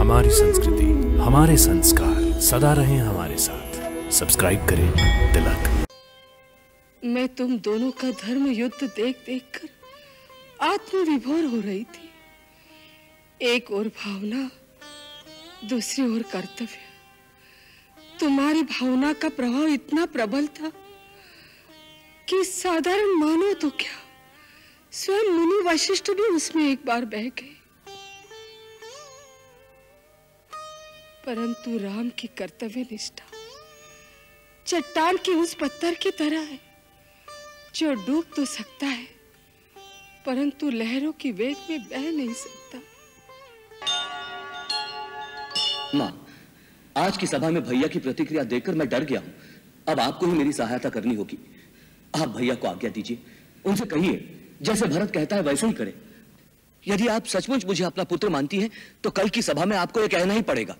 हमारी संस्कृति, हमारे संस्कार सदा रहें हमारे साथ। सब्सक्राइब करें तिलक। मैं तुम दोनों का धर्म युद्ध देख देख कर आत्मविभोर हो रही थी। एक ओर भावना, दूसरी ओर कर्तव्य। तुम्हारी भावना का प्रभाव इतना प्रबल था कि साधारण मानो तो क्या, स्वयं मुनि वशिष्ठ भी उसमें एक बार बह गए। परंतु राम की कर्तव्य निष्ठा चट्टान के उस पत्थर की तरह है जो डूब तो सकता है परंतु लहरों की वेग में बह नहीं सकता। माँ, आज की सभा में भैया की प्रतिक्रिया देखकर मैं डर गया हूँ। अब आपको ही मेरी सहायता करनी होगी। आप भैया को आज्ञा दीजिए, उनसे कहिए जैसे भरत कहता है वैसे ही करे। यदि आप सचमुच मुझे अपना पुत्र मानती हैं, तो कल की सभा में आपको यह कहना ही पड़ेगा।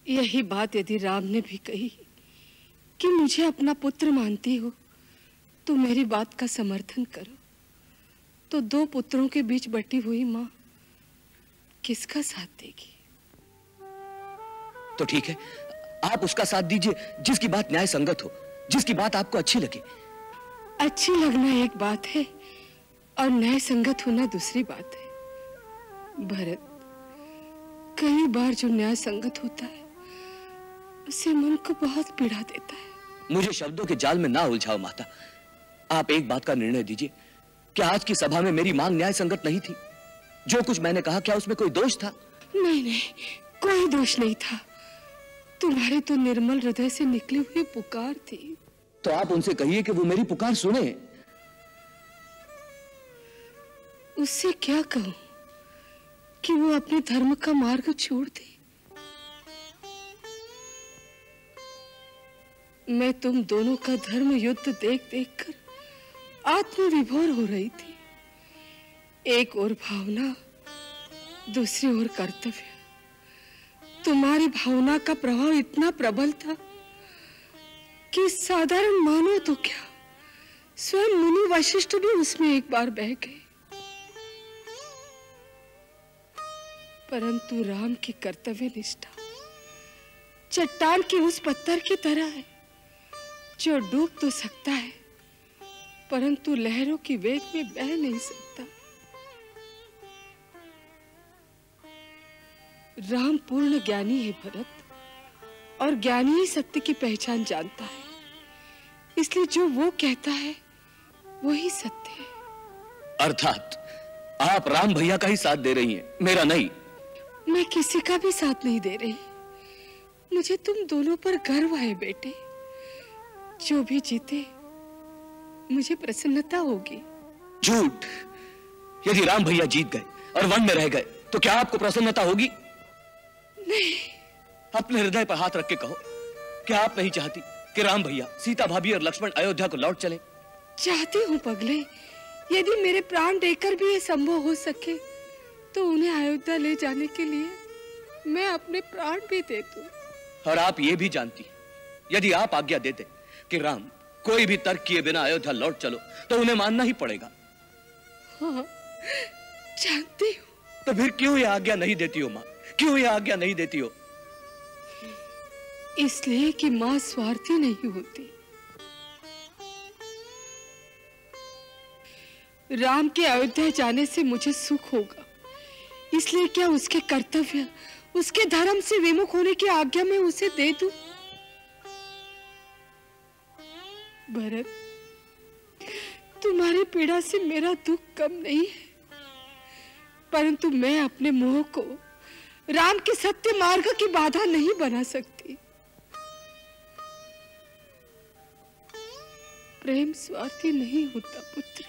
यही बात यदि राम ने भी कही कि मुझे अपना पुत्र मानती हो तो मेरी बात का समर्थन करो। तो दो पुत्रों के बीच बटी हुई माँ किसका साथ देगी? तो ठीक है, आप उसका साथ दीजिए जिसकी बात न्याय संगत हो, जिसकी बात आपको अच्छी लगे। अच्छी लगना एक बात है और न्याय संगत होना दूसरी बात है। भरत, कई बार जो न्याय संगत होता है उसे मन को बहुत पीड़ा देता है। मुझे शब्दों के जाल में ना उलझाओ माता। आप एक बात का निर्णय दीजिए कि आज की सभा में मेरी मांग न्याय संगत नहीं थी। जो कुछ मैंने कहा, क्या उसमें कोई दोष था? नहीं नहीं, कोई दोष नहीं था। तुम्हारे तो निर्मल हृदय से निकली हुई पुकार थी। तो आप उनसे कहिए कि वो मेरी पुकार सुने। उससे क्या कहूं कि वो अपने धर्म का मार्ग छोड़ दे। मैं तुम दोनों का धर्म युद्ध देख देख कर आत्मविभोर हो रही थी। एक ओर भावना, दूसरी ओर कर्तव्य। तुम्हारी भावना का प्रभाव इतना प्रबल था कि साधारण मानो तो क्या, स्वयं मुनि वशिष्ठ भी उसमें एक बार बह गए। परंतु राम की कर्तव्य निष्ठा चट्टान के उस पत्थर की तरह है जो डूब तो सकता है परंतु लहरों की वेग में बह नहीं सकता। राम पूर्ण ज्ञानी है भरत, और ज्ञानी ही सत्य की पहचान जानता है। इसलिए जो वो कहता है वही सत्य है। अर्थात आप राम भैया का ही साथ दे रही हैं, मेरा नहीं। मैं किसी का भी साथ नहीं दे रही। मुझे तुम दोनों पर गर्व है बेटे। जो भी जीते मुझे प्रसन्नता होगी। झूठ। यदि राम भैया जीत गए और वन में रह गए तो क्या आपको प्रसन्नता होगी? नहीं। अपने हृदय पर हाथ रख के कहो, क्या आप नहीं चाहती कि राम भैया, सीता भाभी और लक्ष्मण अयोध्या को लौट चले? चाहती हूँ पगले। यदि मेरे प्राण देकर भी ये संभव हो सके तो उन्हें अयोध्या ले जाने के लिए मैं अपने प्राण भी दे दूं। और आप ये भी जानती, यदि आप आज्ञा देते कि राम कोई भी तर्क किए बिना अयोध्या लौट चलो, तो उन्हें मानना ही पड़ेगा। हाँ, जानती हूँ। तो फिर क्यों ये आज्ञा नहीं देती हो माँ? क्यों ये आज्ञा नहीं देती हो? इसलिए कि माँ स्वार्थी नहीं होती। राम के अयोध्या जाने से मुझे सुख होगा, इसलिए क्या उसके कर्तव्य, उसके धर्म से विमुख होने की आज्ञा मैं उसे दे दूं? भरत, तुम्हारी पीड़ा से मेरा दुख कम नहीं है, परंतु मैं अपने मोह को राम के सत्य मार्ग की बाधा नहीं बना सकती। प्रेम स्वार्थी नहीं होता पुत्र।